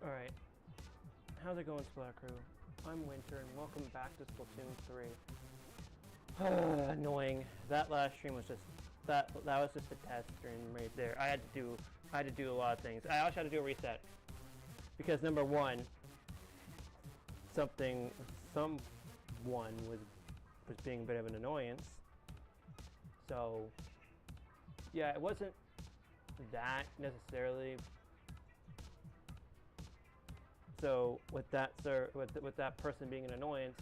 Alright, how's it going, Splat Crew? I'm Winter, and welcome back to Splatoon 3. Annoying. That last stream was just that was just a test stream right there. I had to do a lot of things. I also had to do a reset because number one, someone was being a bit of an annoyance. So yeah, it wasn't that necessarily. So with that person being an annoyance,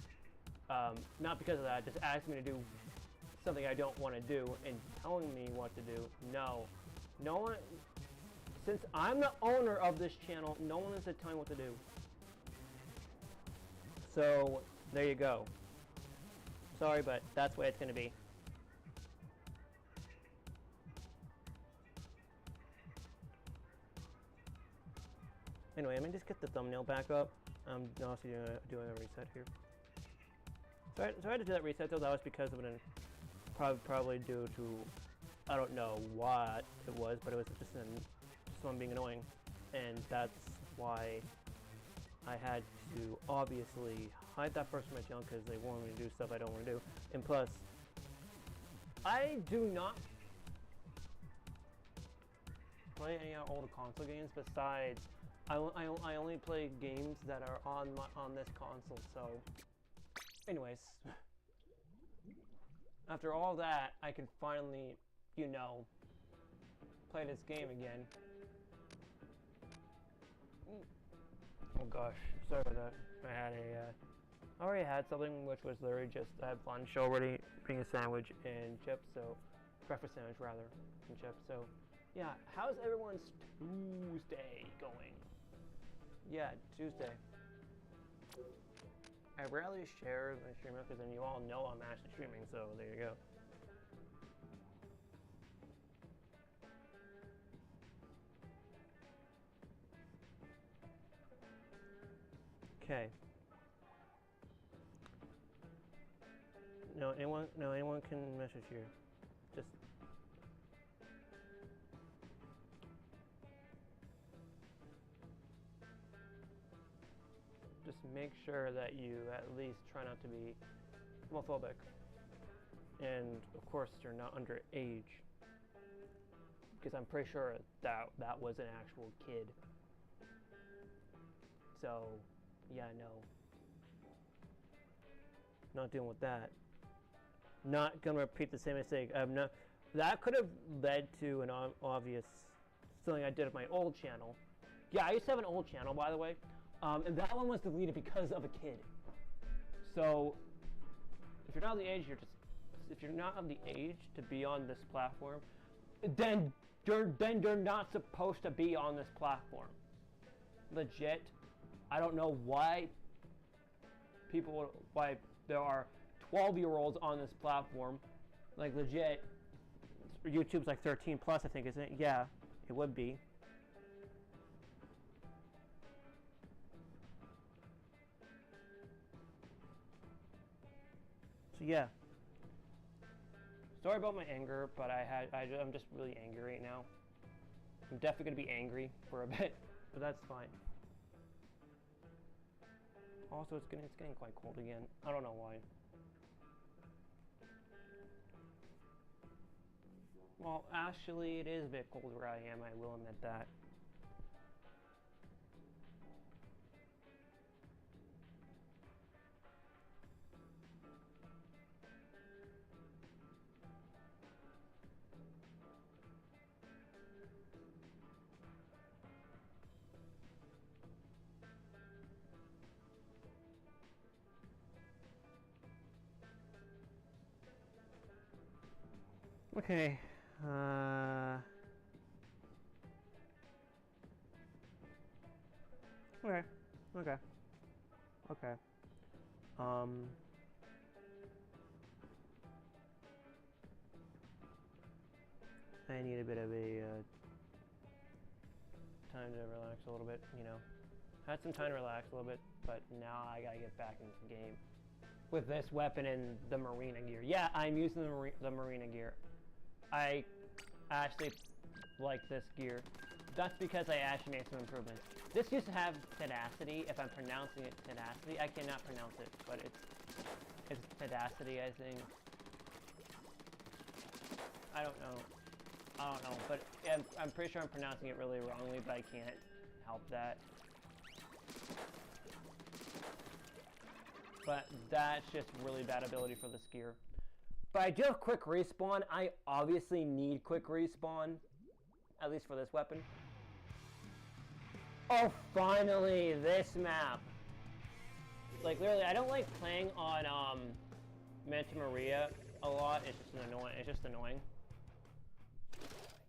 not because of that, just asking me to do something I don't want to do and telling me what to do. No one. Since I'm the owner of this channel, no one is to tell me what to do. So there you go. Sorry, but that's the way it's gonna be. Anyway, let me just get the thumbnail back up. I'm also doing a reset here. So I had to do that reset, though. That was because of an probably due to, I don't know what it was, but it was just someone being annoying, and that's why I had to obviously hide that person from my channel because they wanted me to do stuff I don't want to do. And plus, I do not play any older console games besides. I only play games that are on this console. So, anyways, after all that, I can finally, play this game again. Oh gosh, sorry about that. I already had something which was literally just I had lunch already, being a sandwich and chips. So, breakfast sandwich rather, and chips. So, yeah, how's everyone's Tuesday going? Yeah, Tuesday. I rarely share my streamer because then you all know I'm actually streaming, so there you go. Okay. No, anyone can message here. Just make sure that you at least try not to be homophobic. And of course you're not underage. Because I'm pretty sure that was an actual kid. So, yeah, no. Not dealing with that. Not gonna repeat the same mistake. That could have led to an obvious something I did with my old channel. Yeah, I used to have an old channel, by the way. And that one was deleted because of a kid. So, if you're not of the age, if you're not of the age to be on this platform, then you're not supposed to be on this platform. Legit, I don't know why there are 12-year-olds on this platform. Like legit, YouTube's like 13 plus, I think, isn't it? Yeah, it would be. So yeah, sorry about my anger, but I'm just really angry right now. I'm definitely gonna be angry for a bit, but that's fine. Also, it's getting quite cold again. I don't know why. Well, actually, it is a bit cold where I am. I will admit that. Okay, okay. I need a bit of a time to relax a little bit, Had some time to relax a little bit, but now I gotta get back into the game with this weapon and the marina gear. Yeah, I'm using the marina gear. I actually like this gear. That's because I actually made some improvements. This used to have tenacity. If I'm pronouncing it tenacity, I cannot pronounce it, but it's tenacity, I think. I don't know, but I'm pretty sure I'm pronouncing it really wrongly, but I can't help that. But that's just really bad ability for the skier. But I do have quick respawn. I obviously need quick respawn, at least for this weapon. Oh, finally, this map. Like, literally, I don't like playing on Manta Maria a lot. It's just annoying. It's just annoying.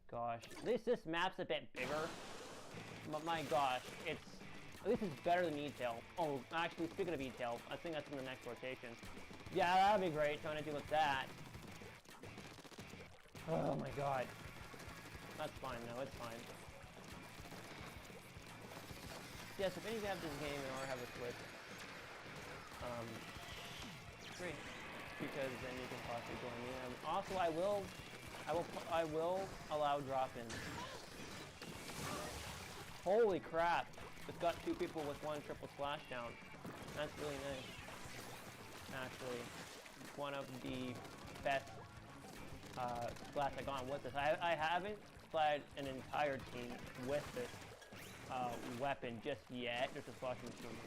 Gosh, at least this map's a bit bigger. But my gosh, at least it's better than E-Tail. Oh, actually, speaking of E-Tail, I think that's in the next rotation. Yeah, that'd be great, trying to deal with that. Oh my god. That's fine, though, it's fine. Yes, if any of you have this game or have a Switch, great, because then you can possibly join me. Also, I will allow drop-ins. Holy crap! It's got 2 people with 1 triple splashdown. That's really nice. Actually, one of the best splash I got with this. I haven't splatted an entire team with this weapon just yet. There's a splashing machine.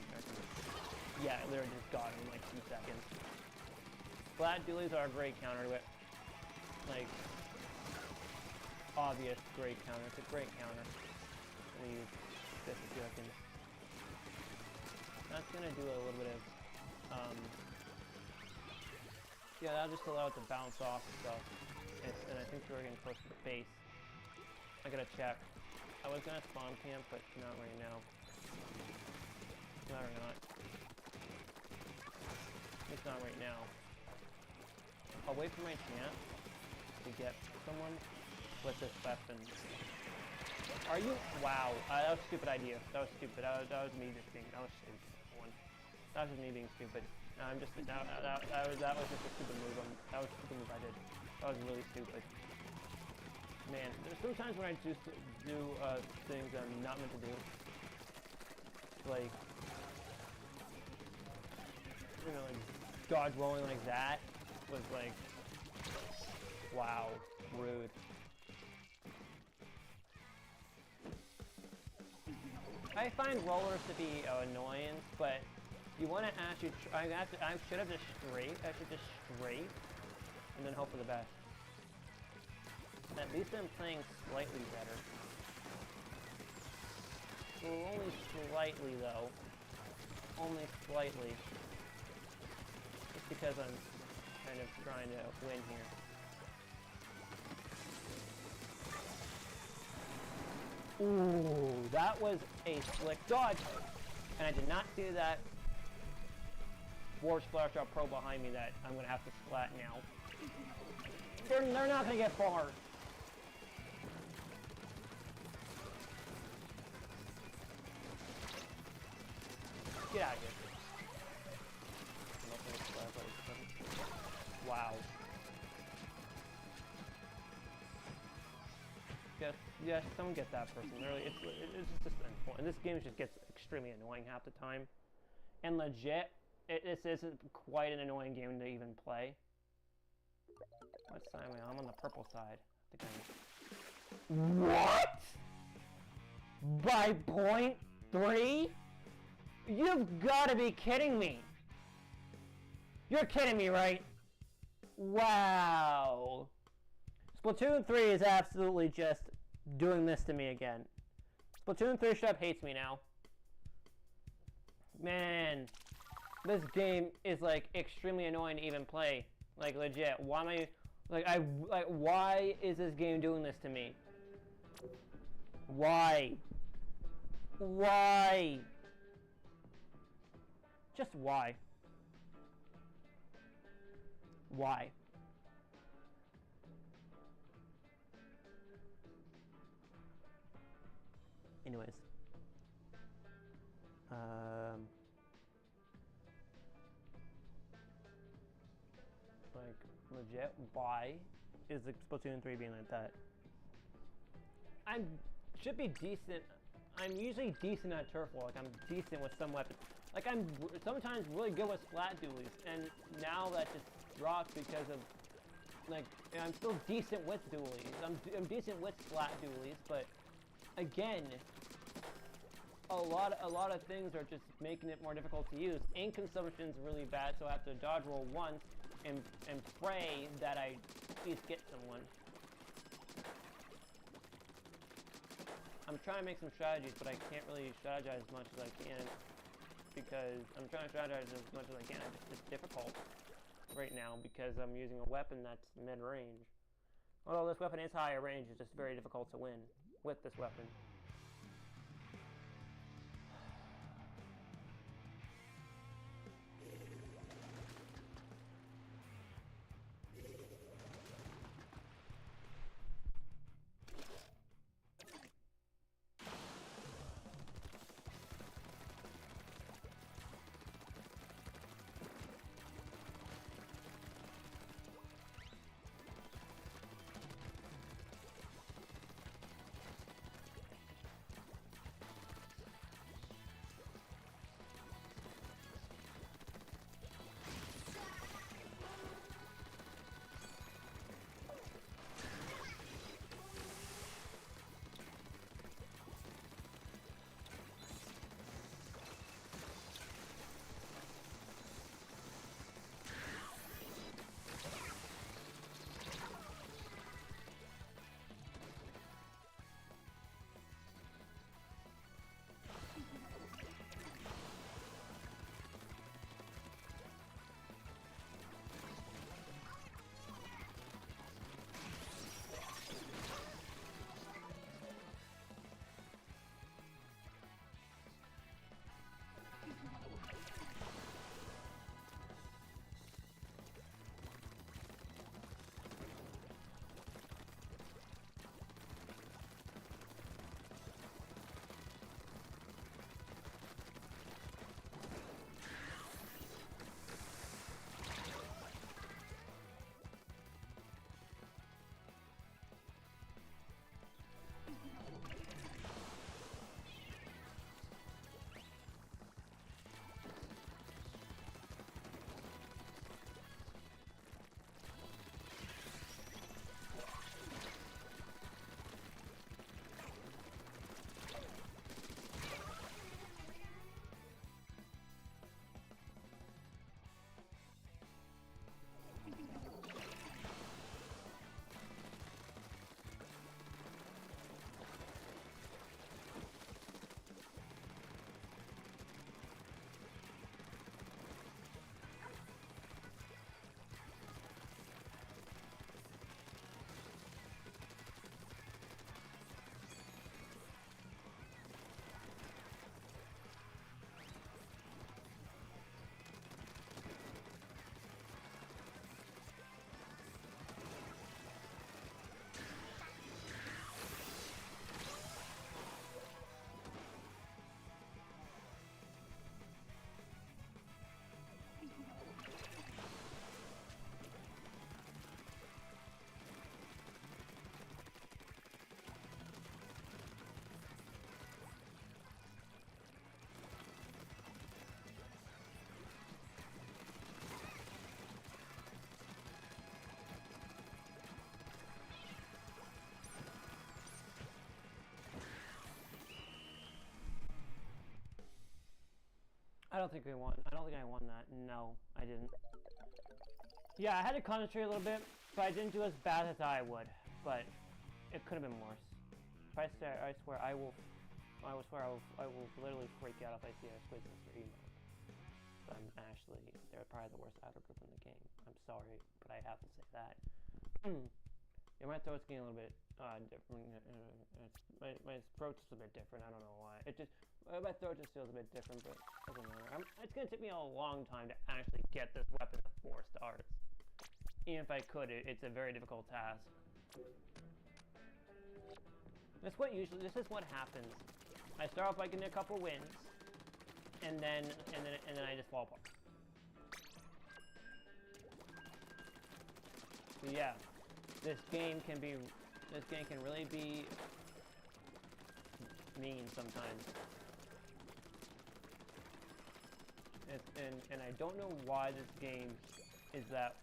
Yeah, I literally just got it in like 2 seconds. Splat dualies are a great counter to it. Like, obvious great counter. It's a great counter. Let me use this if you can. That's gonna do a little bit of yeah, that'll just allow it to bounce off stuff. And I think we're getting close to the base. I gotta check. I was gonna spawn camp, but not right now. No, or not. It's not right now. I'll wait for my chance to get someone with this weapon. Are you? Wow, that was a stupid idea. That was stupid. That was me just being. That was stupid. That was just me being stupid. I'm just. That was just a stupid move. That was a stupid move I did. That was really stupid. Man, there's sometimes when I just do things I'm not meant to do. Like, you know, like dodge rolling like that was like, wow, rude. I find rollers to be an annoyance, but you want to actually. I should have just straight. I should just straight, and then hope for the best. At least I'm playing slightly better. Well, only slightly though. Only slightly. Just because I'm kind of trying to win here. Ooh, that was a slick dodge. And I did not see that War Splash Drop Pro behind me that I'm going to have to splat now. They're not going to get far. Get out of here. Wow. Yes, someone get that person. Really, it's just annoying. And this game just gets extremely annoying half the time. And legit, this isn't quite an annoying game to even play. What side am I on? I'm on the purple side. I think what? By .3? You've got to be kidding me. You're kidding me, right? Wow. Splatoon 3 is absolutely just doing this to me again. Splatoon 3 straight up hates me now. Man, this game is like extremely annoying to even play. Like legit. Why am I why is this game doing this to me? Why? Why? Just why? Why? Anyways. Like, legit, why is the Splatoon 3 being like that? I'm should be decent. I'm usually decent at turf war. Like I'm decent with some weapons. Like I'm sometimes really good with splat dualies, and now that just dropped because of like I'm still decent with dualies. I'm decent with splat dualies, but again, a lot of things are just making it more difficult to use. Ink consumption's really bad, so I have to dodge roll once and pray that I at least get someone. I'm trying to make some strategies, but I can't really strategize as much as I can because I'm trying to strategize as much as I can. It's difficult right now because I'm using a weapon that's mid-range. Although this weapon is higher range, it's just very difficult to win with this weapon. I don't think we won. I don't think I won that. No, I didn't. Yeah, I had to concentrate a little bit, but I didn't do as bad as I would. But it could have been worse. I swear, I will literally freak out if I see a Squid Sister emo. I'm actually, they're probably the worst idol group in the game. I'm sorry, but I have to say that. Yeah, my throat's getting a little bit different. My throat's just a bit different. I don't know why. It just my throat just feels a bit different, but it doesn't matter. It's gonna take me a long time to actually get this weapon to 4 stars. Even if I could, it's a very difficult task. This is what happens. I start off by getting a couple wins, and then I just fall apart. So yeah, this game can really be mean sometimes. And I don't know why this game is that,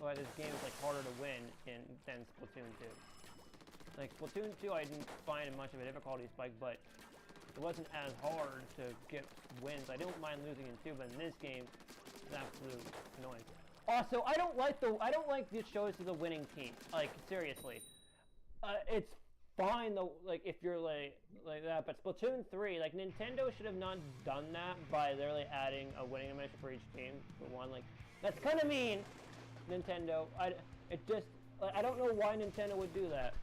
why this game is like harder to win than Splatoon 2. Like Splatoon 2, I didn't find much of a difficulty spike, but it wasn't as hard to get wins. I don't mind losing in 2, but in this game, it's absolute annoying. Also, I don't like the shows to the winning team. Like seriously, it's fine though. Like if you're like that, but Splatoon 3, like Nintendo should have not done that by literally adding a winning animation for each team for one. Like that's kind of mean, Nintendo. I don't know why Nintendo would do that.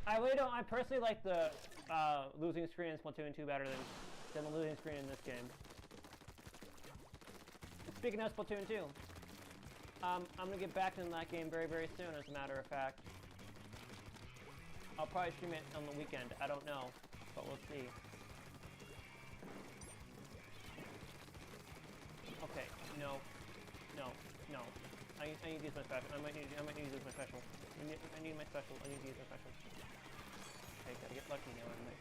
I really don't. I personally like the losing screen in Splatoon 2 better than the losing screen in this game. Speaking of Splatoon 2, I'm gonna get back into that game very, very soon. As a matter of fact, I'll probably stream it on the weekend. I don't know, but we'll see. Okay, no. I need to use my special. I might need to use my special. I need my special. I need to use my special. Okay, gotta get lucky now. I might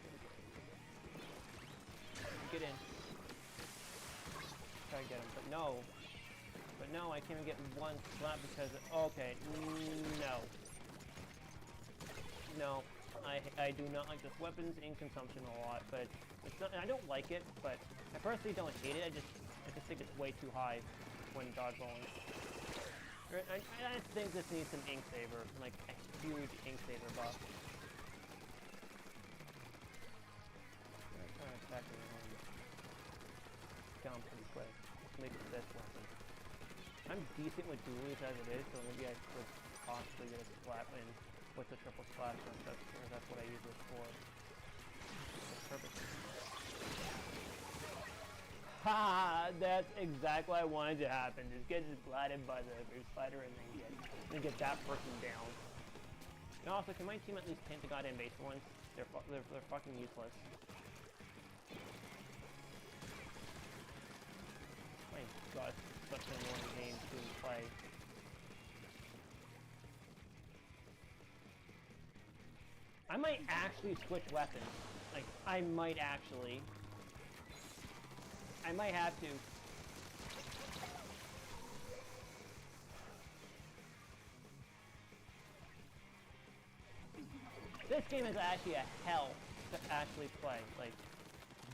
get in. Try to get him, but no. But no, I can't even get one slap because okay, no. No, I do not like this weapons in consumption a lot, but it's not, I don't like it, but I personally don't hate it. I just think it's way too high when dodgeballing. I think this needs some ink saver, like a huge ink saver buff. I'm trying to attack him down pretty quick. Let's make it this weapon. I'm decent with dualies as it is, so maybe I could possibly get a splat in with the triple slash, or that's what I use this for. That's perfect. Ha! That's exactly what I wanted to happen. Just get splatted by the spider and then get that person down. And also, can my team at least paint the goddamn base for once? They're fucking useless. My god, it's such an annoying game to play. I might actually switch weapons. Like, I might actually. I might have to. This game is actually a hell to actually play. Like,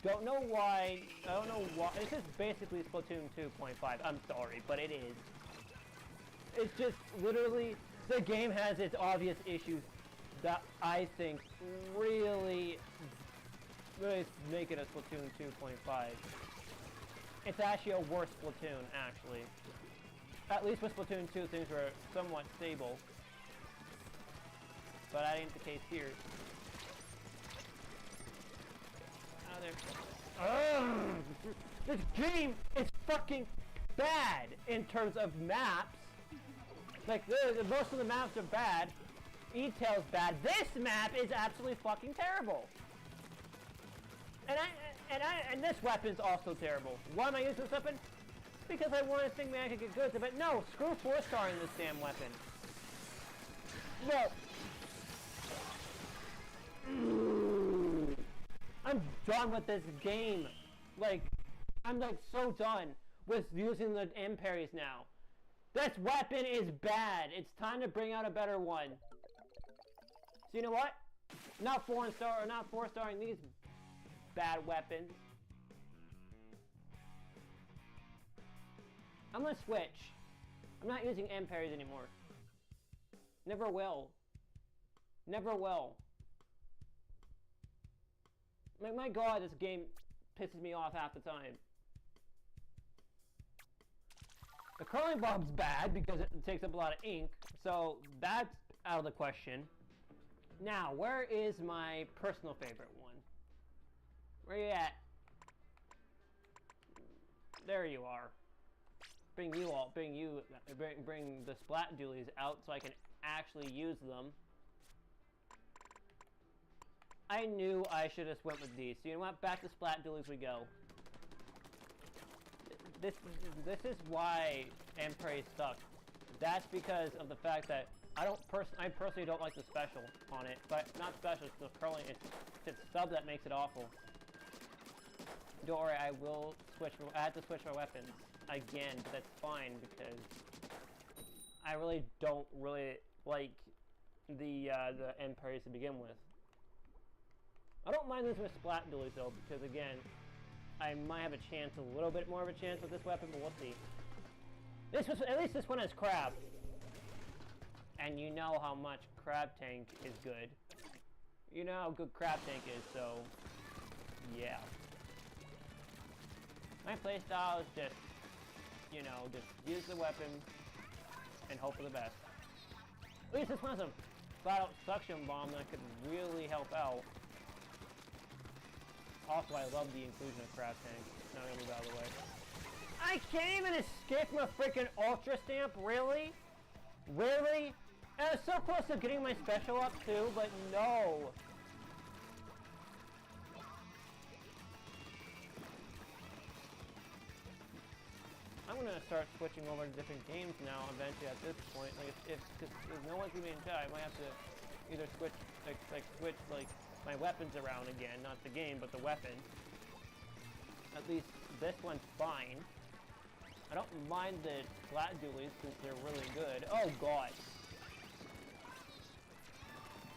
don't know why. I don't know why. This is basically Splatoon 2.5. I'm sorry, but it is. It's just literally the game has its obvious issues that I think really make it a Splatoon 2.5. It's actually a worse Splatoon, actually. At least with Splatoon 2, things were somewhat stable. But that ain't the case here. This game is fucking bad in terms of maps. Like, most of the maps are bad. E-Tail's bad. This map is absolutely fucking terrible. And this weapon's also terrible. Why am I using this weapon? Because I want to think maybe I could get good, but no, screw 4-starring this damn weapon. No. I'm done with this game. Like, I'm like so done with using the M parries now. This weapon is bad. It's time to bring out a better one. So you know what? Not 4-starring these bad weapons. I'm gonna switch. I'm not using M parries anymore. Never will. Never will. My god, this game pisses me off half the time. The curling bomb's bad because it takes up a lot of ink, so that's out of the question. Now, where is my personal favorite one? Where you at? There you are. Bring the splat dualies out so I can actually use them. I knew I should have went with these. So you know what? Back to splat dualies we go. This is why M parries suck. That's because of the fact that I personally don't like the special on it, but not special. It's the curling. It's sub that makes it awful. Don't worry, I will switch. I had to switch my weapons again, but that's fine because I really don't like the end parries to begin with. I don't mind losing with splat dualies though, because again, I might have a little bit more of a chance with this weapon, but we'll see. At least this one has crab. And you know how much crab tank is good. You know how good crab tank is, so yeah. My playstyle is just, you know, just use the weapon and hope for the best. At least this one has a flat-out suction bomb that could really help out. Also, I love the inclusion of crab tank. Not gonna move out of the way. I can't even escape from a freaking ultra stamp, really? Really? And I was so close to getting my special up too, but no. I'm gonna start switching over to different games now eventually at this point. Like if no one's gonna be in chat, I might have to either switch switch my weapons around again, not the game, but the weapon. At least this one's fine. I don't mind the flat dualies since they're really good. Oh god.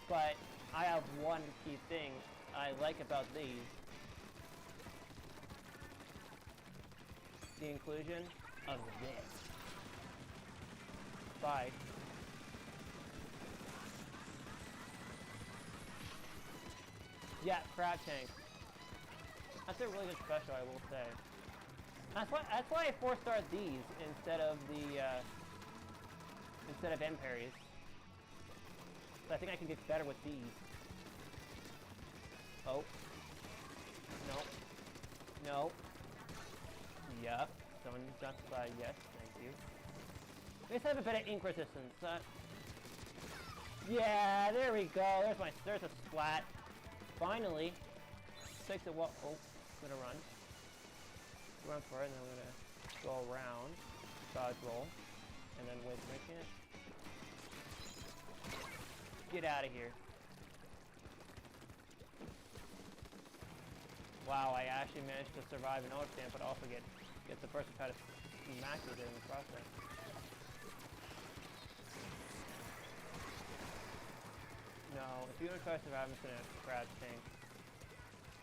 But I have one key thing I like about these. The inclusion of this. Bye. Yeah, crab tank. That's a really good special, I will say. That's why I 4-starred these instead of the end parries. I think I can get better with these. Oh. No. No. Yup. Someone justified yes, thank you. At least I have a bit of ink resistance. Yeah, there we go. There's a splat. Finally. Takes a while. Oh, I'm gonna run. Run for it, and then I'm gonna go around, dodge roll, and then wait for my chance. Get out of here. Wow, I actually managed to survive an auto stamp, but also get the person try to smack with it in the process. No, if you want to try to survive, I'm just gonna crab tank.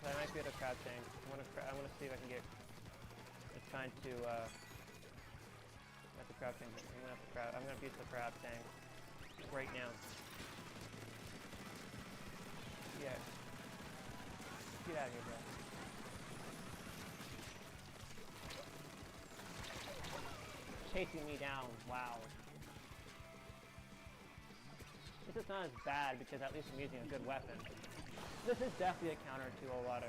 I might be able to crab tank. I wanna see if I can get. It's trying to have the crab tank. I'm gonna beat the crab tank right now. Yeah. Get out of here, bro. Chasing me down. Wow. This is not as bad because at least I'm using a good weapon. This is definitely a counter to a lot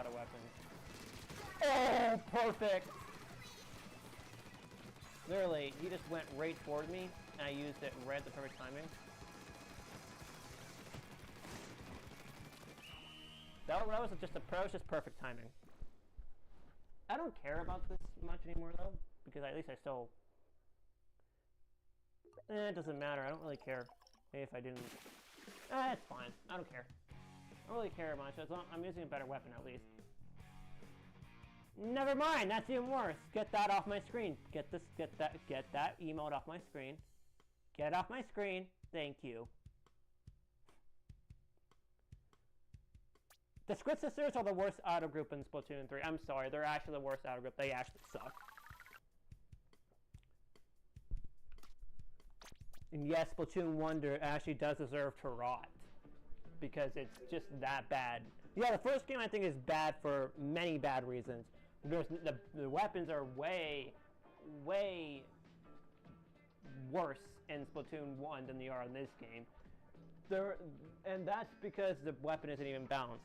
of weapons. Oh, perfect! Literally, he just went right toward me, and I used it right at the perfect timing. That was just perfect timing. I don't care about this much anymore though, because at least I still. It doesn't matter. I don't really care if I didn't. It's fine. I don't care. I don't really care much. As long I'm using a better weapon at least. Never mind. That's even worse. Get that off my screen. Get that emote off my screen. Get it off my screen. Thank you. The Squid Sisters are the worst auto group in Splatoon 3. I'm sorry, they're actually the worst auto group. They actually suck. And yes, Splatoon 1 actually does deserve to rot. Because it's just that bad. Yeah, the first game I think is bad for many bad reasons. The weapons are way worse in Splatoon 1 than they are in this game. And that's because the weapon isn't even balanced.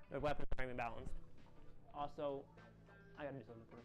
The weapons aren't even balanced. Also, I gotta do something first.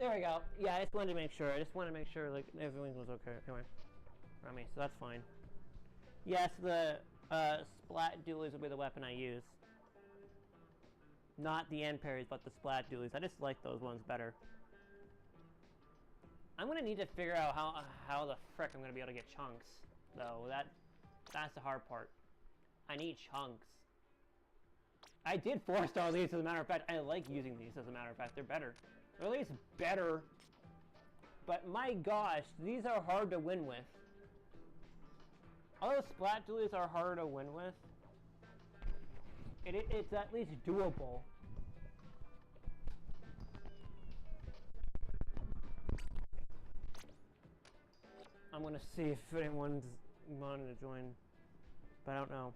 There we go. Yeah, I just wanted to make sure. I just wanted to make sure like everything was okay. Anyway, around me, so that's fine. Yes, the splat dualies will be the weapon I use. Not the end parries, but the splat dualies. I just like those ones better. I'm gonna need to figure out how the frick I'm gonna be able to get chunks, though. That's the hard part. I need chunks. I did 4-star these, as a matter of fact. I like using these, as a matter of fact. They're better. Or at least better. But my gosh, these are hard to win with. Although splat dualies are harder to win with, it's at least doable. I'm gonna see if anyone's wanting to join, but I don't know.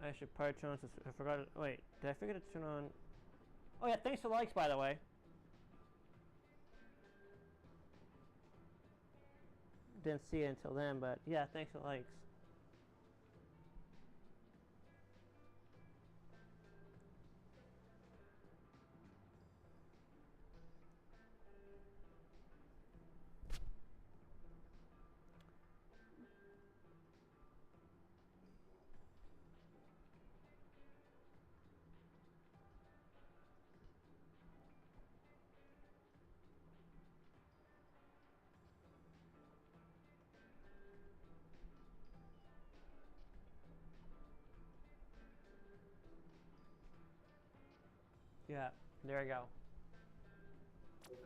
I should probably turn on. I forgot it. Wait, did I forget to turn on? Oh yeah, thanks for the likes, by the way. Didn't see it until then, but yeah, thanks for the likes. Yeah, there we go.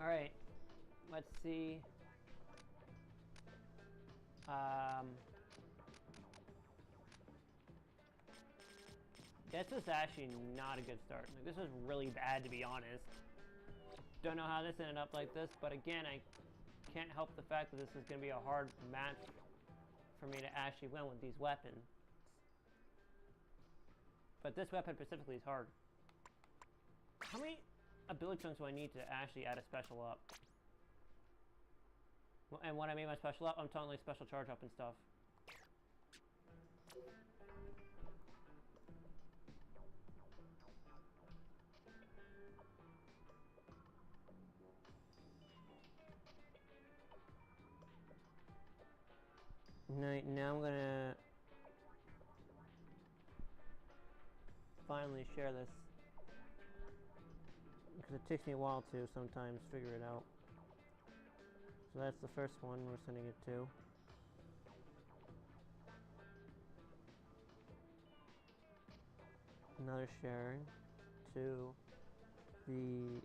Alright, let's see. This is actually not a good start. Like, this is really bad, to be honest. Don't know how this ended up like this, but again, I can't help the fact that this is going to be a hard match for me to actually win with these weapons. But this weapon specifically is hard. How many ability chunks do I need to actually add a special up? And when I made my special up, I'm talking like special charge up and stuff. Now I'm gonna finally share this, because it takes me a while to sometimes figure it out. So that's the first one we're sending it to. Another sharing to the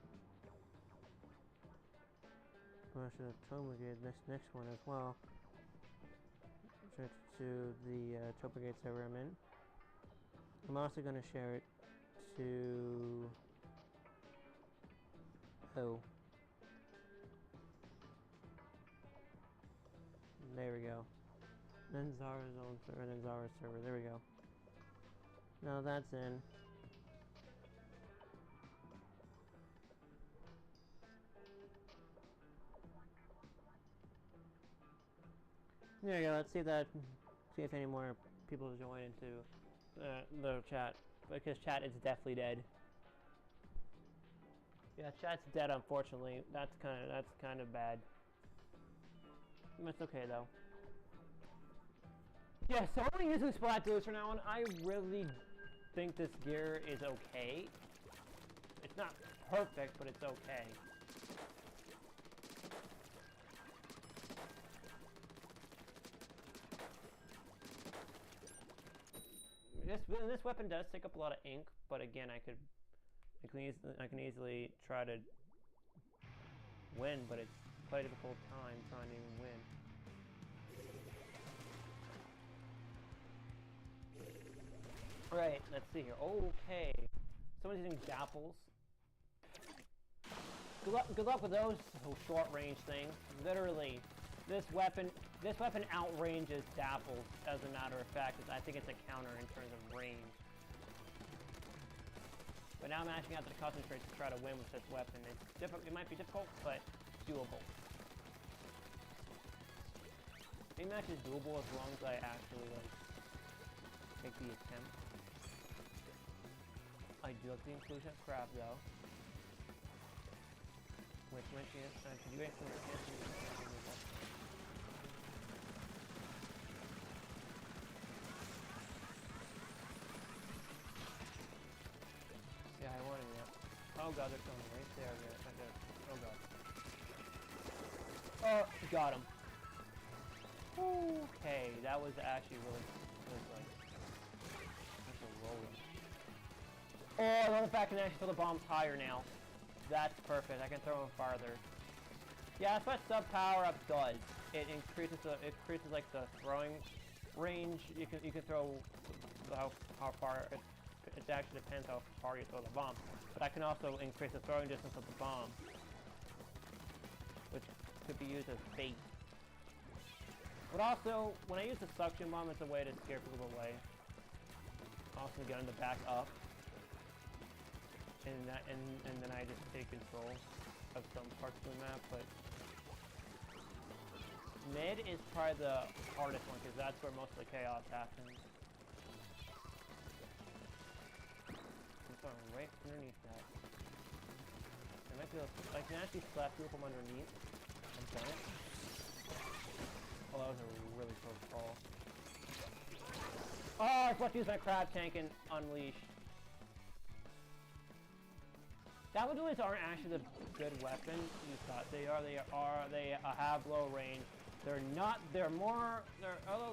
Octo-Avery, this next one as well. Share it to the Octo-Avery server I'm in. I'm also going to share it to there we go. Then Zara's own server, then Zara's server. There we go. Now that's in. There we go. Let's see that. See if any more people join into the chat, because chat is definitely dead. Yeah, chat's dead. Unfortunately, that's kind of bad. It's okay though. Yeah, so I'm using splat dualies from now on. I really think this gear is okay. It's not perfect, but it's okay. This weapon does take up a lot of ink, but again, I can easily try to win, but it's quite a difficult time trying to even win. Alright, let's see here. Okay. Someone's using dapples. Good luck with those short range things. Literally, this weapon outranges dapples, as a matter of fact. I think it's a counter in terms of range. But now I'm actually going to have to concentrate to try to win with this weapon. It might be difficult, but doable. Maybe match is doable as long as I actually make the attempt. I do have the inclusion of crab though. Which went to you guys can yeah, I wanted it. Oh god, they're coming right there. Oh god. Oh, got him. Okay, that was actually really good. That's a rolling. Oh, I love the fact I can actually throw the bombs higher now. That's perfect. I can throw them farther. Yeah, that's what sub power up does. It increases like the throwing range. You can throw how far. It actually depends how far you throw the bomb. But I can also increase the throwing distance of the bomb, which could be used as bait. But also, when I use the suction bomb, it's a way to scare people away. Also get them to back up. And then I just take control of some parts of the map, but mid is probably the hardest one because that's where most of the chaos happens. I'm going right underneath that. I might be able to, I can actually slap people from underneath. I've done it. Oh, that was a really close call. Oh, I was about to use my crab tank and unleash. That dualies aren't actually the good weapon you thought they are. They have low range. Although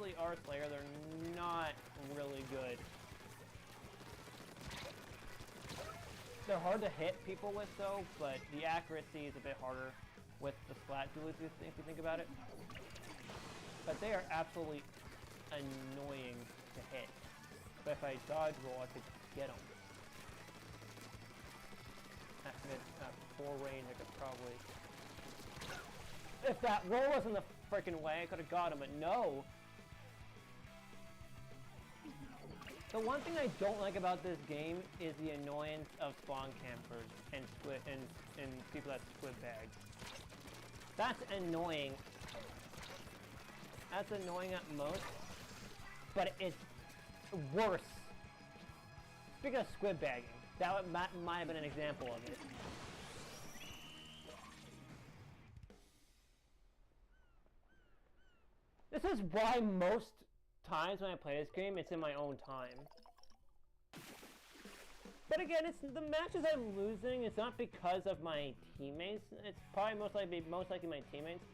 they are Slayer, they're not really good. They're hard to hit people with though, but the accuracy is a bit harder with the Splat dualies if you think about it. But they are absolutely annoying to hit. But if I dodge roll, I could get them. At full range, I could probably... If that roll was in the freaking way, I could have got him, but no! The one thing I don't like about this game is the annoyance of spawn campers and people that squid bag. That's annoying. That's annoying at most, but it's worse. Speaking of squid bagging, that might have been an example of it. This is why most times when I play this game, it's in my own time. But again, it's the matches I'm losing. It's not because of my teammates. It's probably most likely my teammates.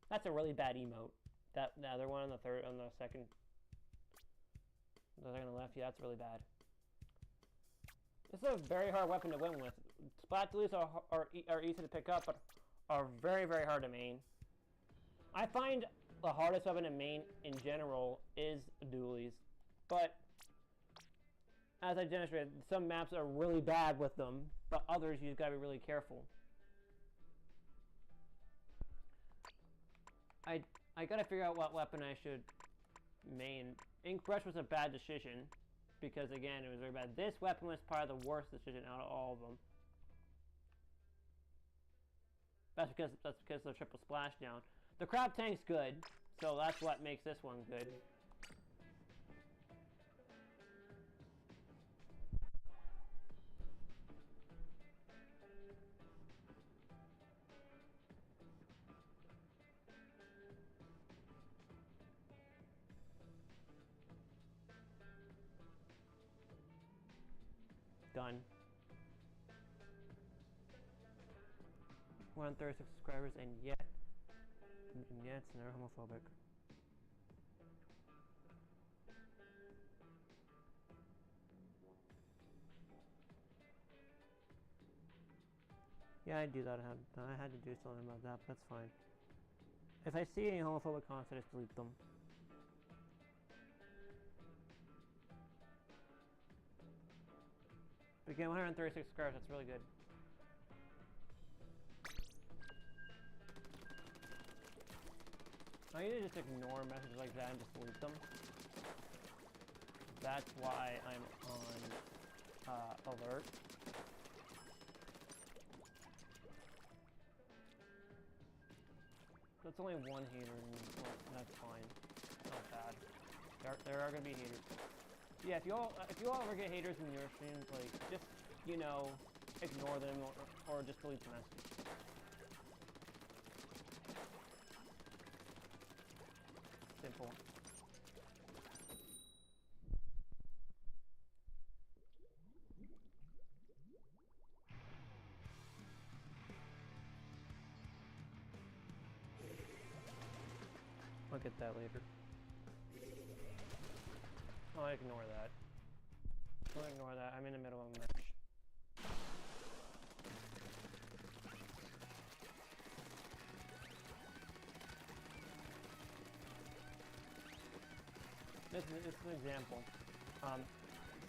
That's a really bad emote. That the other one on the second on the left, yeah, that's really bad. This is a very hard weapon to win with. Splat dualies are easy to pick up, but are very, very hard to main. I find the hardest weapon to main in general is dualies, but as I demonstrated, some maps are really bad with them, but others you've got to be really careful. I gotta figure out what weapon I should main. Ink Brush was a bad decision, because again, it was very bad. This weapon was probably the worst decision out of all of them. That's because of the triple splashdown. The crab tank's good, so that's what makes this one good. Done. 136 subscribers, and yet it's never homophobic. Yeah, I do that. I had to do something about that, but that's fine. If I see any homophobic comments, I just delete them. But again, 136 subscribers, that's really good. I usually just ignore messages like that and just delete them. That's why I'm on alert. That's only one hater, and well, that's fine. Not bad. There are gonna be haters. Yeah, if you all ever get haters in your streams, like, just, you know, ignore them or just delete the message. Simple. I'll get that later. I'll ignore that. I'll ignore that. I'm in the middle of a match. This is an example.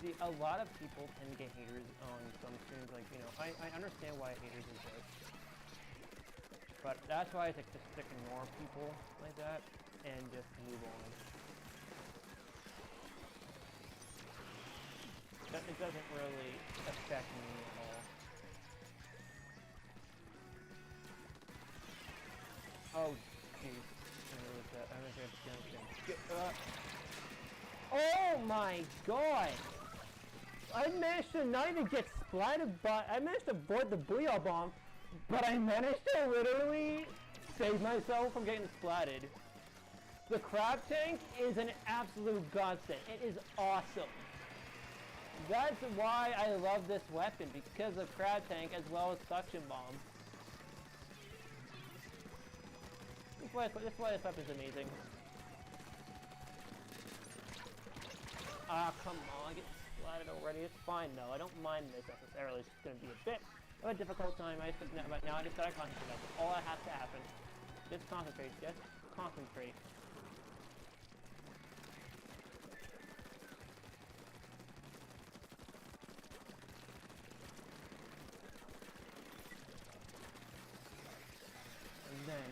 See, a lot of people tend to get haters on some streams. Like, you know, I understand why haters exist. But that's why I think just ignore people like that and just move on. It doesn't really affect me at all. Oh, jeez. Oh my god! I managed to not even get splatted by. I managed to board the booyah bomb, but I managed to literally save myself from getting splatted. The crab tank is an absolute godsend. It is awesome. That's why I love this weapon, because of crab tank as well as suction bomb. That's why this weapon's amazing. Ah, come on, get splatted already. It's fine though. I don't mind this necessarily. It's just gonna be a bit of a difficult time. But now I just gotta concentrate. That's all that has to happen. Just concentrate. Just concentrate. And then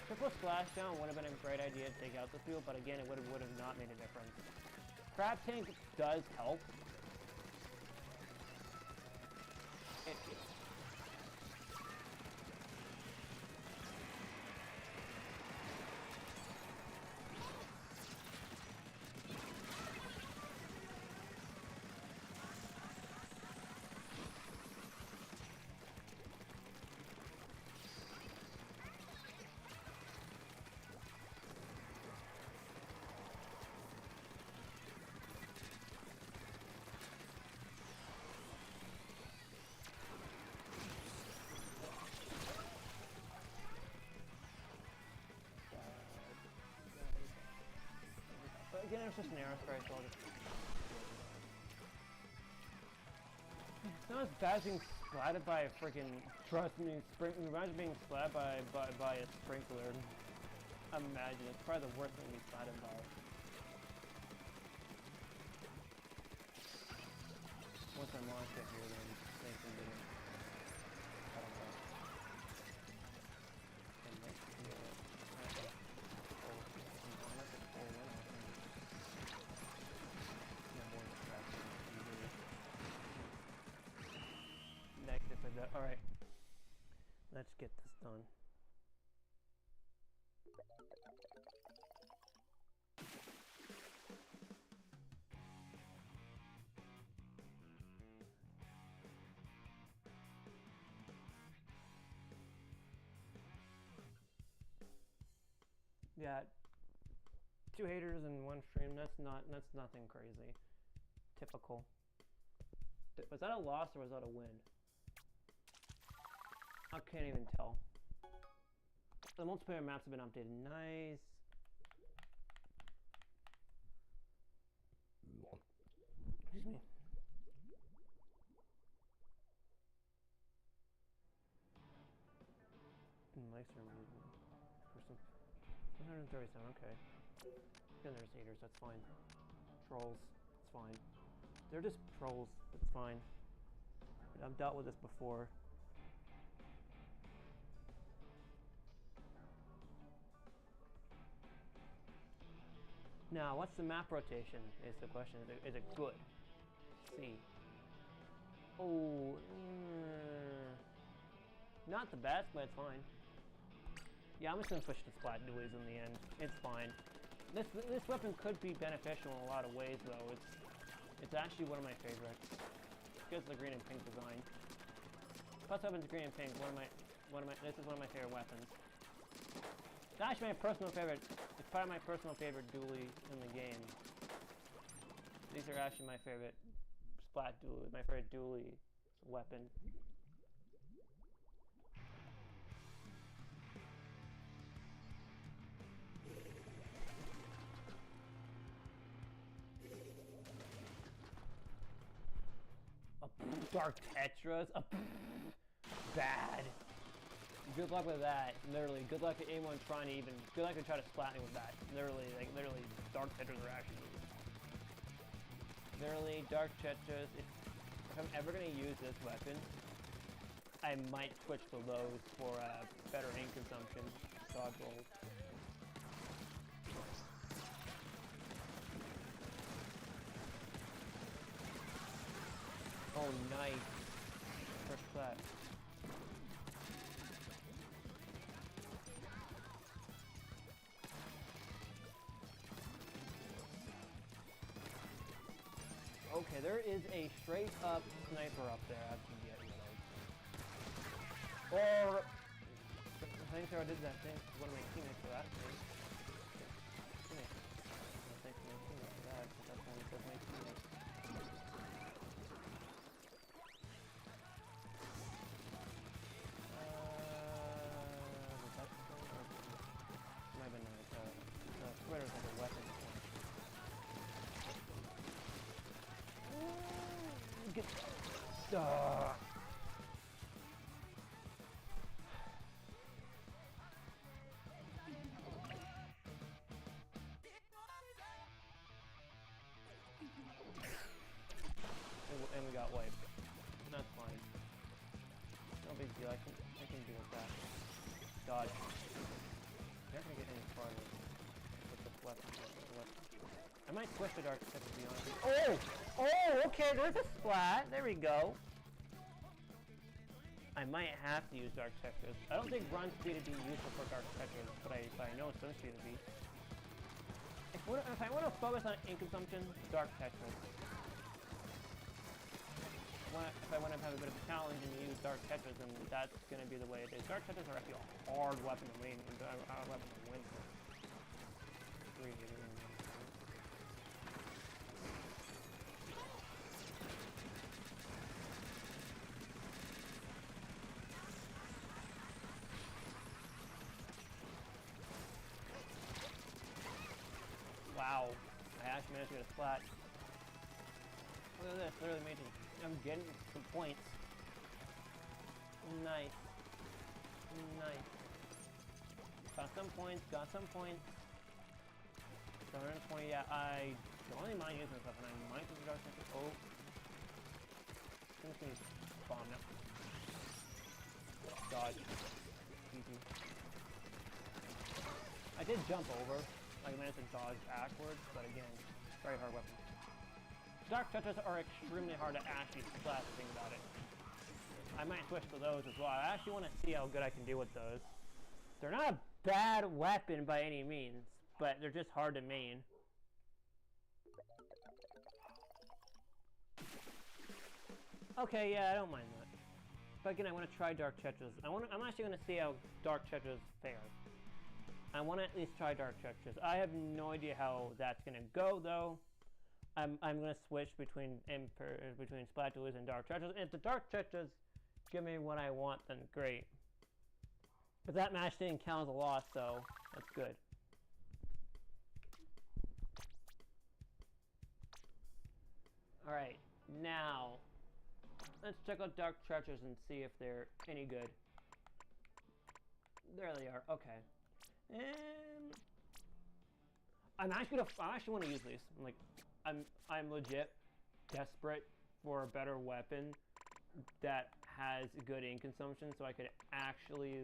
triple splashdown would have been a great idea to take out the field, but again, it would have not made a difference. Crab tank does help. But again, it's just an arrow strike, so I'll just... It's not as bad as being splatted by a freaking... Trust me, imagine being splatted by a sprinkler. Imagine, it's probably the worst thing to be splatted by. Once I launch it here, then they can do it. I don't know. And like, you know, alright, let's get this done. Yeah, 2 haters in 1 stream, that's nothing crazy. Typical. Was that a loss or was that a win? I can't even tell. The multiplayer maps have been updated. Nice. Excuse me. Likes are moving. 137, okay. Then there's haters, that's fine. Trolls, it's fine. They're just trolls, it's fine. I've dealt with this before. Now, what's the map rotation is the question. Is it good? Let's see. Oh, not the best, but it's fine. Yeah, I'm just gonna switch to Splat Dualies in the end. It's fine. This weapon could be beneficial in a lot of ways, though. It's actually one of my favorites. Because of the green and pink design. Plus weapons green and pink. This is one of my favorite weapons. It's actually my personal favorite. It's probably my personal favorite dually in the game. These are actually my favorite splat dually. My favorite dually weapon. Dark Tetras? Bad. Good luck with that. Literally, good luck to anyone trying to good luck to try to splat me with that. Literally, Dark Tetras are actually. Literally, Dark Tetras. If I'm ever gonna use this weapon, I might switch to those for better ink consumption. Dodge rolls. Oh, nice. First class. Okay, there is a straight up sniper up there I can get rid of. Or I think I did that thing. One of my teammates for that. Thanks to my teammates for that, because that's only says my teammates. Might have been the sweater's like a weapon. Get and we got wiped. That's fine. No big deal. I can deal with that. Dodge. You're not gonna get any farther with the weapon. I might switch to Dark Tetras to be honest. Oh! Oh, okay, there's a splat. There we go. I might have to use Dark Tetras. I don't think run speed would be useful for Dark Tetras, but I know swim speed would be. If I want to focus on ink consumption, Dark Tetras. If I want to have a bit of a challenge and use Dark Tetras, then that's going to be the way it is. Dark Tetras are actually a hard weapon to win. Wow, I actually managed to get a splat. Look at this, literally amazing. I'm getting some points. Nice. Nice. Got some points, 720, yeah, I don't really mind using stuff, and I might use the Dark Tetras. Oh. I'm just gonna bomb now. Dodge. Easy. I did jump over. I managed to dodge backwards, but again, very hard weapon. Dark Tetras are extremely hard to actually splat, think about it. I might switch to those as well. I actually want to see how good I can do with those. They're not a bad weapon by any means, but they're just hard to main. Okay, yeah, I don't mind that. But again, I want to try Dark Tetras. I'm actually going to see how Dark Tetras fare. I want to at least try Dark Tetras. I have no idea how that's going to go, though. I'm going to switch between Splatoon and Dark Tetras. If the Dark Tetras give me what I want, then great. But that match didn't count as a loss, so that's good. Alright, now let's check out Dark Tetras and see if they're any good. There they are, okay. And I actually want to use these. I'm legit desperate for a better weapon that has good ink consumption, so I could actually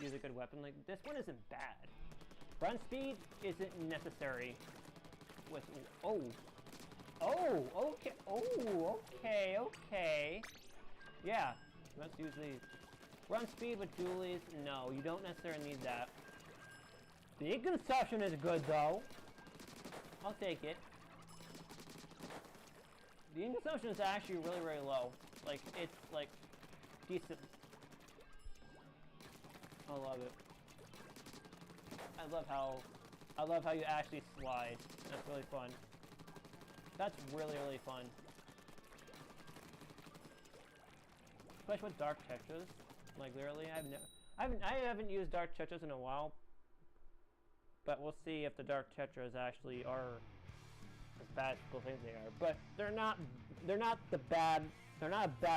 use a good weapon. Like this one isn't bad. Run speed isn't necessary. With okay. Yeah, let's use these. Run speed with dualies, no, you don't necessarily need that. The ink consumption is good though. I'll take it. The ink consumption is actually really, really low. Like, it's like decent. I love it. I love how you actually slide. That's really fun. That's really, really fun. Especially with dark textures. Like literally, I haven't used dark textures in a while. But we'll see if the dark tetras actually are as bad as people think they are. But they're not a bad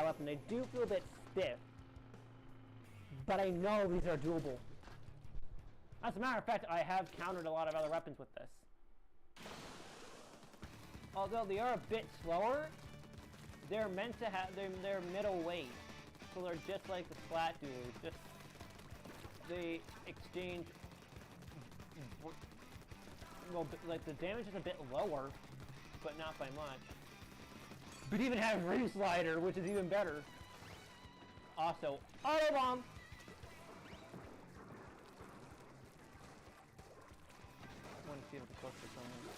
weapon. They do feel a bit stiff. But I know these are doable. As a matter of fact, I have countered a lot of other weapons with this. Although they are a bit slower, they're meant to have they're middle weight. So they're just like the Splat duels. Just they exchange. Well, like the damage is a bit lower, but not by much. But even have Ring Slider, which is even better. Also, Auto Bomb. I want to see if it's close to someone.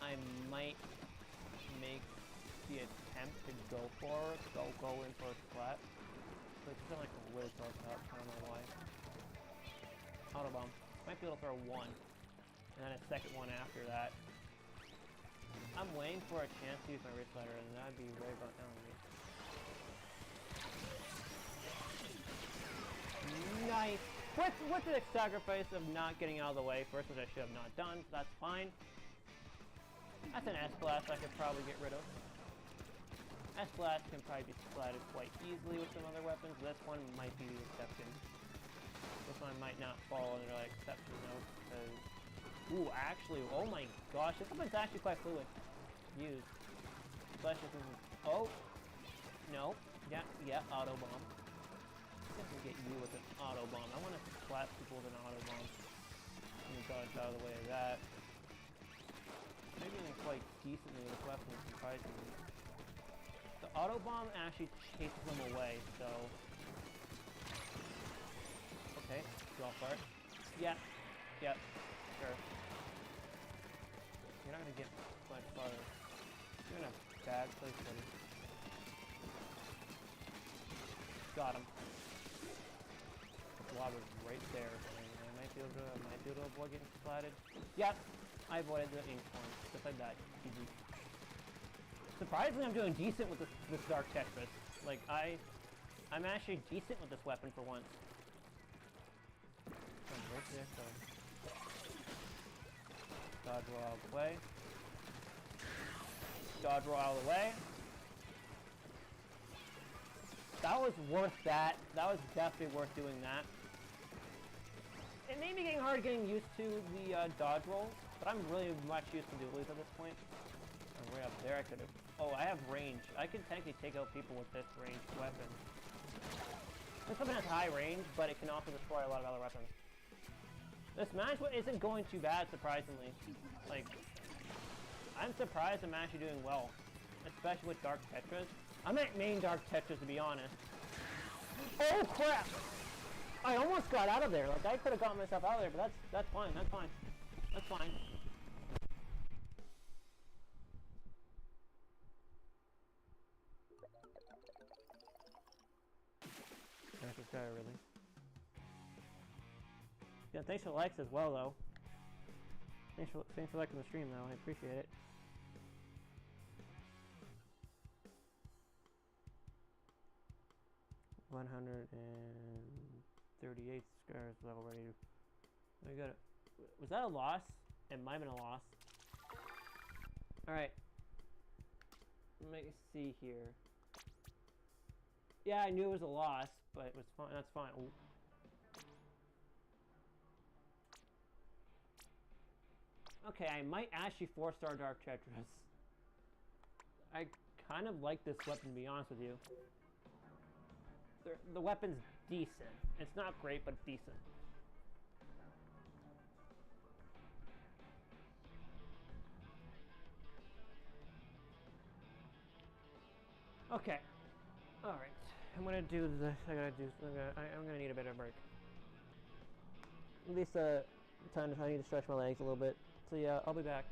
I might make the attempt to go in for a splat. But it's still like really close up. I don't know why. Auto Bomb. Might be able to throw one. And then a second one after that. I'm waiting for a chance to use my wrist slider, and that'd be right about now. Nice! With the sacrifice of not getting out of the way first, which I should have not done, so that's fine. That's an S-Blast I could probably get rid of. S-Blast can probably be splatted quite easily with some other weapons. This one might be the exception. This one might not fall under like exception though, because ooh, actually, oh my gosh, this weapon's actually quite fluid. Used. Especially since oh no. Yeah, auto bomb. I can get you with an auto bomb. I want to splat people with an auto bomb. Let me dodge out of the way of that. Maybe even quite decently with this weapon, surprisingly. The auto bomb actually chases them away, so okay, go for it. Yeah, sure. You're not gonna get much farther. You're in a bad place, buddy. Got him. The blob is right there. I might be able to avoid getting splatted. Yep, I avoided the ink one, just like that. GG. Surprisingly, I'm doing decent with this Dark Tetris. Like I'm actually decent with this weapon for once. Right there, so dodge roll out of the way. Dodge roll out of the way. That was worth that. That was definitely worth doing that. It may be getting hard getting used to the dodge rolls, but I'm really much used to dualies at this point. I'm right up there. I could have. Oh, I have range. I could technically take out people with this ranged weapon. This weapon has high range, but it can also destroy a lot of other weapons. This management isn't going too bad, surprisingly. Like, I'm surprised I'm actually doing well, especially with Dark Tetras. I'm at main Dark Tetras, to be honest. Oh crap! I almost got out of there. Like, I could have gotten myself out of there, but that's fine. That's fine. That's fine. That's this guy, really. Yeah, thanks for the likes as well, though. Thanks for liking the stream, though. I appreciate it. $138 scars level ready. I got it. Was that a loss? It might have been a loss. Alright. Let me see here. Yeah, I knew it was a loss, but it was fine. That's fine. Ooh. Okay, I might actually 4-star Dark Tetris. I kind of like this weapon, to be honest with you. The weapon's decent. It's not great, but decent. Okay. Alright. I'm gonna do this. I'm gonna need a bit of a break. at least time to I need to stretch my legs a little bit. So yeah, I'll be back.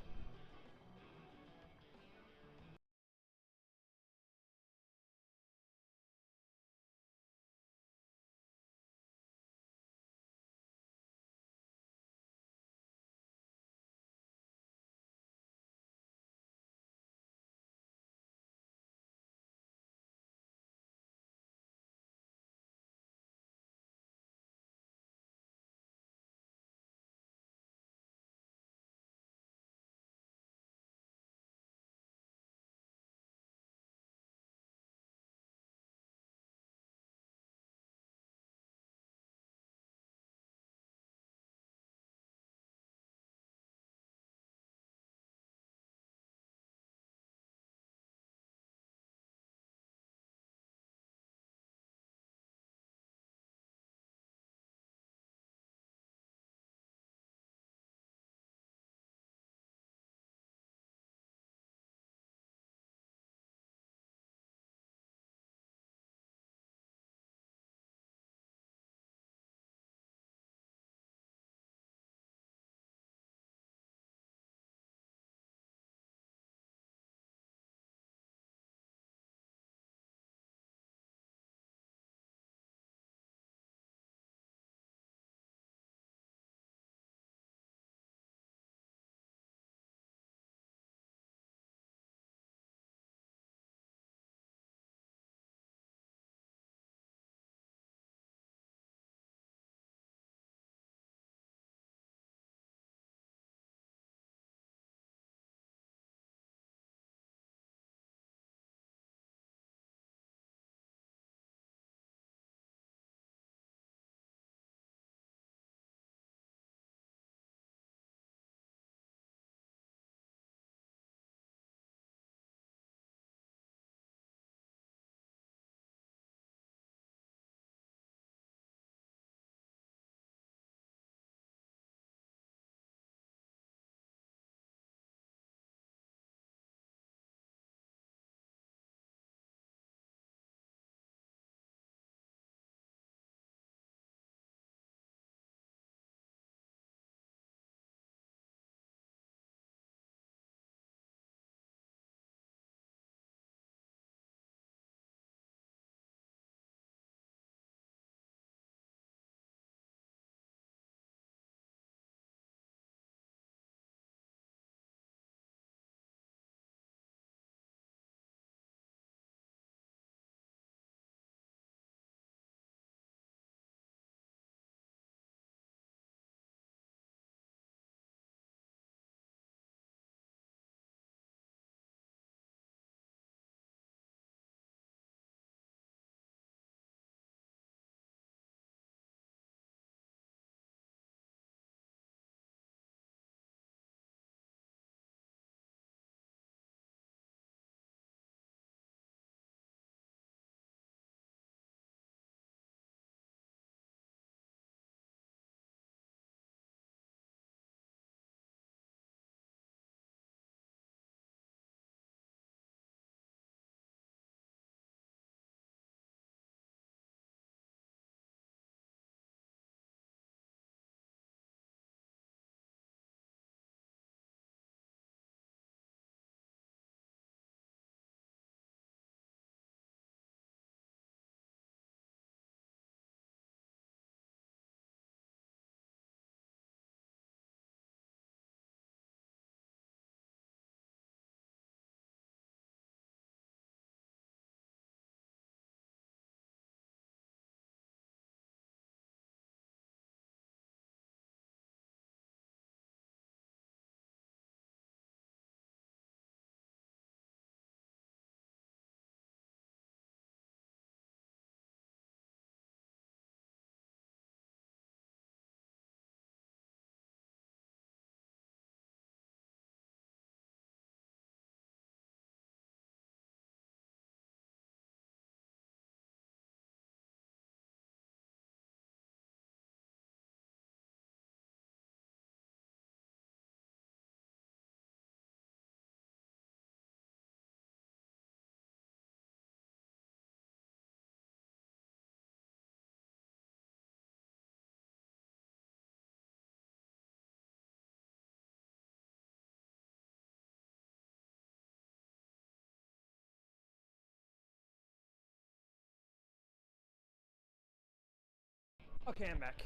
Okay, I'm back.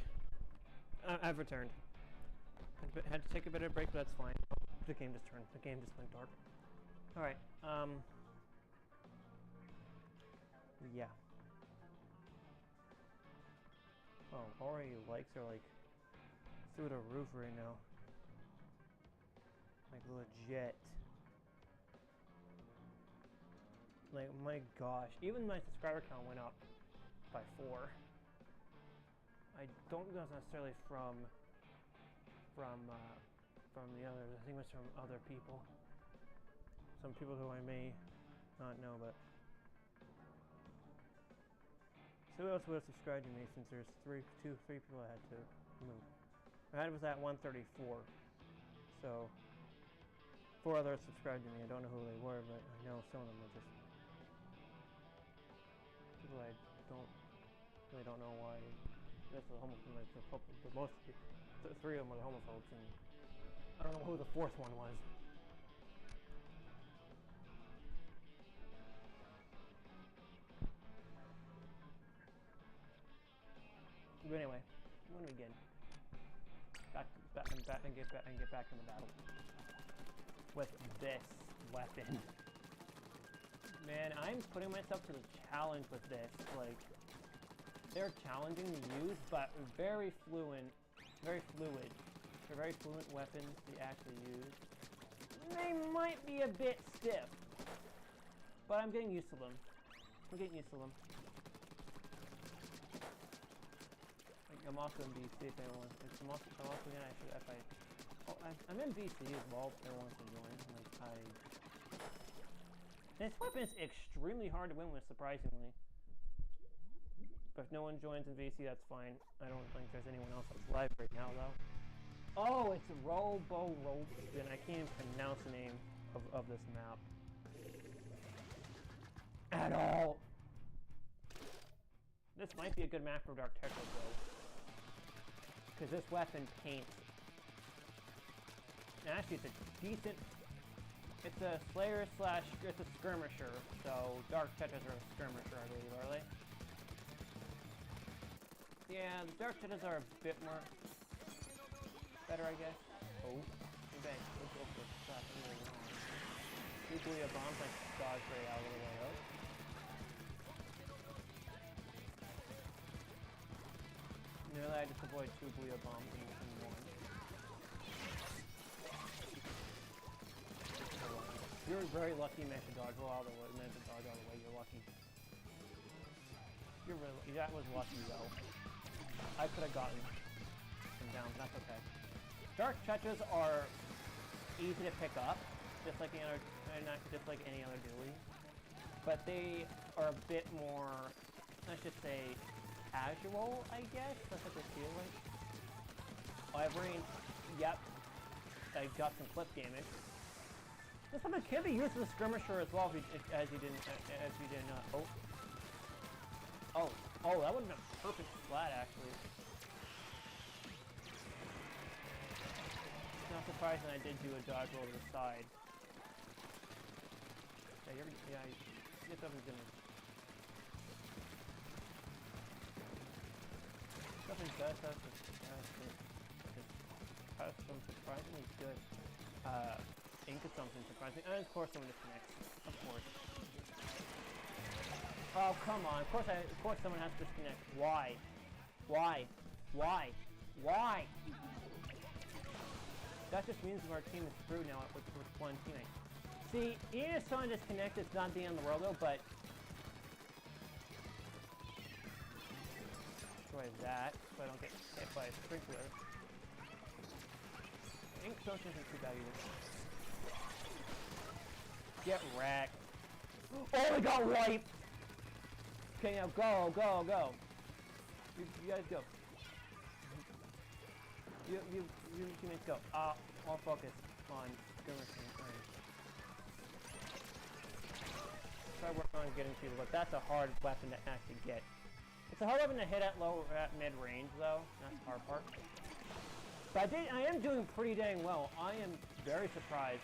I've returned. Had to take a bit of a break, but that's fine. The game just turned. The game just went dark. All right. Yeah. Oh, already likes are like through the roof right now. Like legit. Like my gosh, even my subscriber count went up by 4. I don't think that's necessarily from the others. I think it was from other people. Some people who I may not know, but so who else would have subscribed to me since there's three people I had to move. I had was at 134, so 4 others subscribed to me. I don't know who they were, but I know some of them are just people I really don't know why. That's the homophobes, but most of 3 of them are the homophobes, and I don't know who the 4th one was. But anyway, I'm gonna begin. Get back in the battle with this weapon. Man, I'm putting myself to the challenge with this. Like, they're challenging to use, but very fluid. They're very fluent weapons to actually use. They might be a bit stiff, but I'm getting used to them. I'm also in BC if anyone. I'm also gonna actually if I. Oh, I'm in BC as well. If anyone wants to join, this weapon is extremely hard to win with, surprisingly. But if no one joins in VC, that's fine. I don't think there's anyone else that's live right now, though. Oh, it's Robo. I can't even pronounce the name of this map at all. This might be a good map for Dark Tetris, though, because this weapon paints. And actually, it's a decent. It's a Slayer / it's a skirmisher. So Dark Tetris are a skirmisher, I believe, are they? Yeah, the Dark Tetris are a bit more better, I guess. Oh, okay. Let's go for a shot. Two Booyah bombs, like dodge right out of the way out. Nearly, I just avoid 2 Booyah bombs in 1. You're very lucky you managed to dodge all the way. You're lucky. That was lucky, though. I could have gotten some down, but that's okay. Dark Tetris are easy to pick up, just like any other dually, but they are a bit more, let's just say, casual, I guess. That's what they feel like. Octo-Avery, yep, I got some clip damage. This one can be used as a skirmisher as well, as you didn't know. Oh, that would have been a perfect splat, actually. Not surprising I did do a dodge roll to the side. This weapon's gonna. Something does have some surprisingly good ink consumption, surprising, and of course someone disconnects. Of course. Oh, come on. Of course someone has to disconnect. Why? That just means our team is screwed now with one teammate. See, even if someone disconnects, it's not the end of the world, though, but... Destroy that, so I don't get hit by a sprinkler. Ink consumption isn't too bad either. Get wrecked. Oh, we got wiped! Okay, now go. You guys go. You teammates go. I'll focus on skirmishing. Try working on getting people, but that's a hard weapon to actually get. It's a hard weapon to hit at mid range, though. That's the hard part. But I am doing pretty dang well. I am very surprised.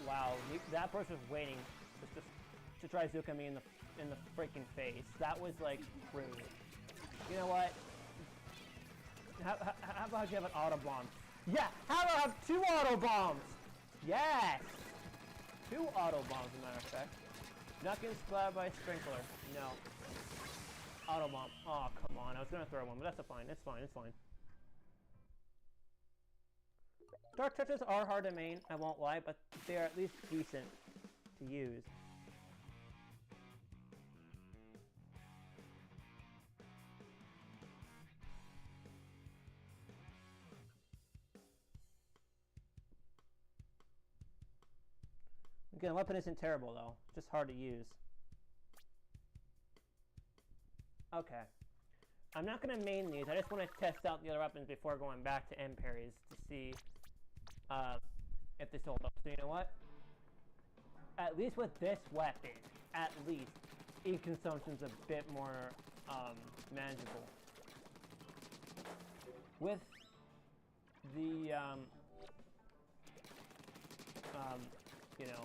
Wow, that person was waiting to try Zuka me in the in the freaking face. That was like rude. You know what? How about you have an auto bomb? Yeah, how about I have 2 auto bombs? Yes! 2 auto bombs, as a matter of fact. Not getting splattered by a sprinkler. No. Auto bomb. Oh, come on. I was gonna throw one, but that's fine. It's fine. It's fine. Dark touches are hard to main, I won't lie, but they are at least decent to use. Again, weapon isn't terrible though, just hard to use. Okay. I'm not going to main these, I just want to test out the other weapons before going back to end parries to see if this holds up. So you know what? At least with this weapon, at least, E consumption's a bit more manageable. With the, you know,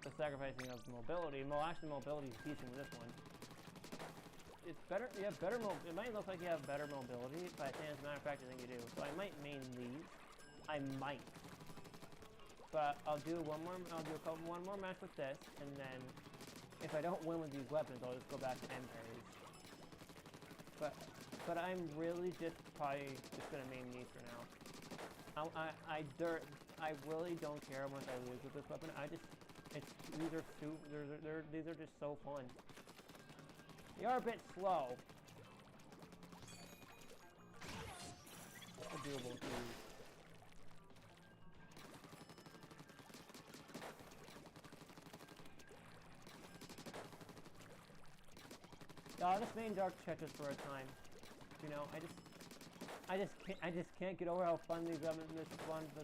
the sacrificing of mobility, well, actually mobility is decent with this one. It's better, you have better mobility, it might look like you have better mobility, but I think as a matter of fact I think you do. So I might main these. I might. But I'll do one more match with this, and then if I don't win with these weapons, I'll just go back to end parries. But I'm really just probably just gonna main these for now. I really don't care how much I lose with this weapon. These are just so fun. They are a bit slow. They're doable too. I'll just main dark checkers for a time. You know, I just can't get over how fun this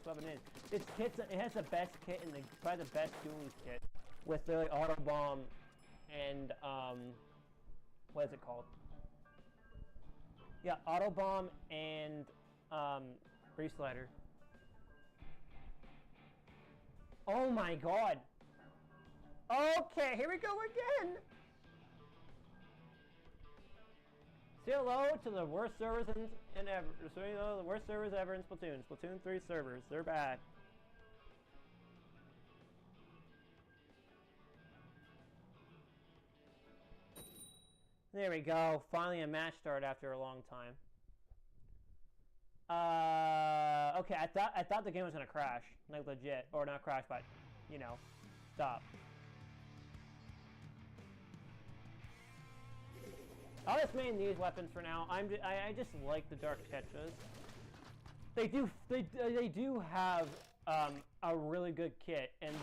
weapon is. This kit, it has the best kit and probably the best dualies kit with the auto bomb and what is it called? Yeah, auto bomb and free slider. Oh my god! Okay, here we go again! Say hello to the worst servers in ever. So, you know, the worst servers ever in Splatoon. Splatoon 3 servers. They're bad. There we go. Finally a match started after a long time. Okay, I thought the game was gonna crash. Like legit. Or not crash, but, you know, stop. I'll just main these weapons for now. I just like the dark tetras. They do have a really good kit, and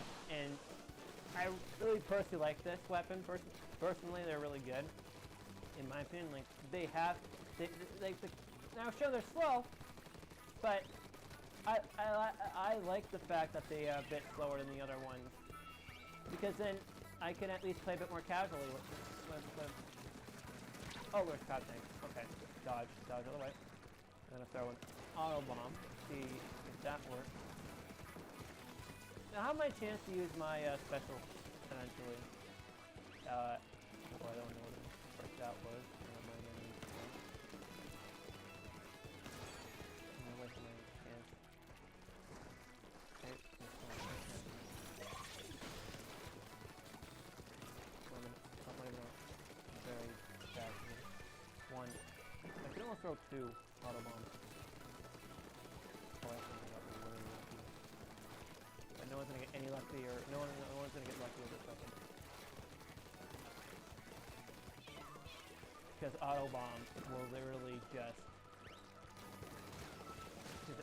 I really personally like this weapon. Personally, they're really good, in my opinion. Like now sure they're slow, but I like the fact that they are a bit slower than the other ones, because then I can at least play a bit more casually with oh, where's crab tank? Okay, dodge out of the way. I'm gonna throw an auto bomb, see if that works. Now, I have my chance to use my special eventually. Oh, I don't know what the frick that was. I'm gonna waste my chance. Okay, very bad. One. I can almost throw 2 auto bombs. Oh, I think I got really lucky. But no one's gonna get any lucky, or no one's gonna get lucky with this weapon. Because auto bomb will literally just.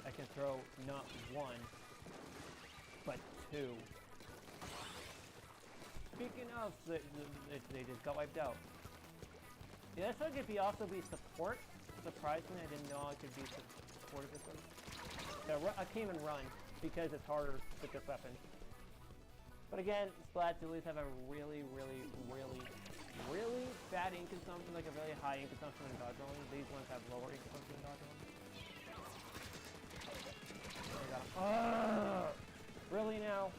I can throw not 1, but 2. Speaking of, they just got wiped out. Yeah, this one could also be support. Surprisingly, I didn't know I could be support of this one. So I can't even run because it's harder with this weapon. But again, Splat dualies have a really bad ink consumption, like a really high ink consumption in dodge rolling. These ones have lower ink consumption in dodge rolling. Really now?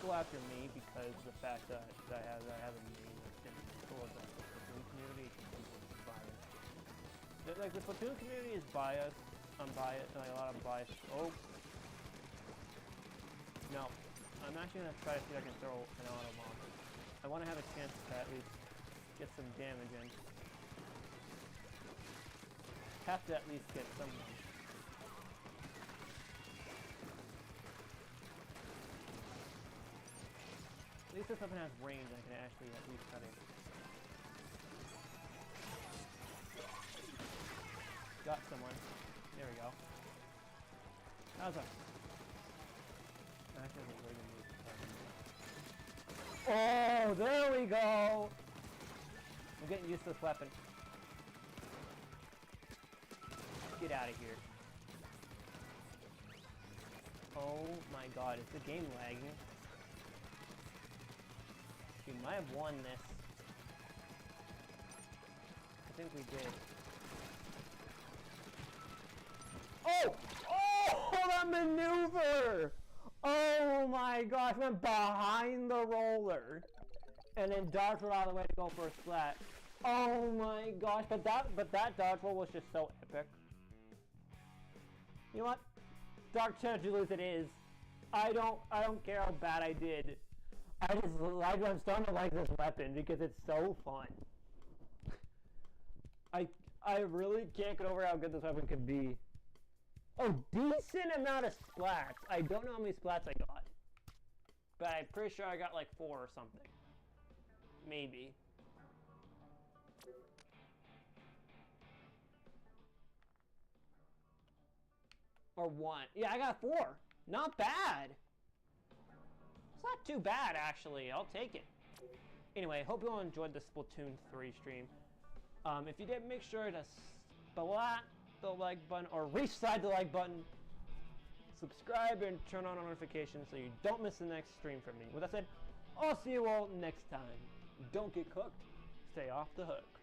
go after me because of the fact that I have a name that's in towards like the Splatoon community. It's biased. Like the Splatoon community is biased. I'm biased, like a lot of bias. Oh. No. I'm actually gonna try to see if I can throw an auto bomb. I want to have a chance to at least get some damage in. Have to at least get someone. At least this weapon has range, I can actually at least cut it. Got someone. There we go. That was a... Actually, that's a really good move. Oh, there we go! I'm getting used to this weapon. Get out of here. Oh my god, is the game lagging? We might have won this. I think we did. Oh! Oh! That maneuver! Oh my gosh, went behind the roller. And then dodged roll all the way to go for a splat. Oh my gosh, but that dodge roll was just so epic. You know what? Dark Chance you lose it is. I don't care how bad I did. I'm starting to like this weapon because it's so fun. I really can't get over how good this weapon can be. Oh, decent amount of splats. I don't know how many splats I got. But I'm pretty sure I got like 4 or something. Maybe. Or 1. Yeah, I got 4. Not bad. It's not too bad, actually. I'll take it. Anyway, hope you all enjoyed the Splatoon 3 stream. If you did, make sure to splat the like button or re-slide the like button. Subscribe and turn on notifications so you don't miss the next stream from me. With that said, I'll see you all next time. Don't get cooked. Stay off the hook.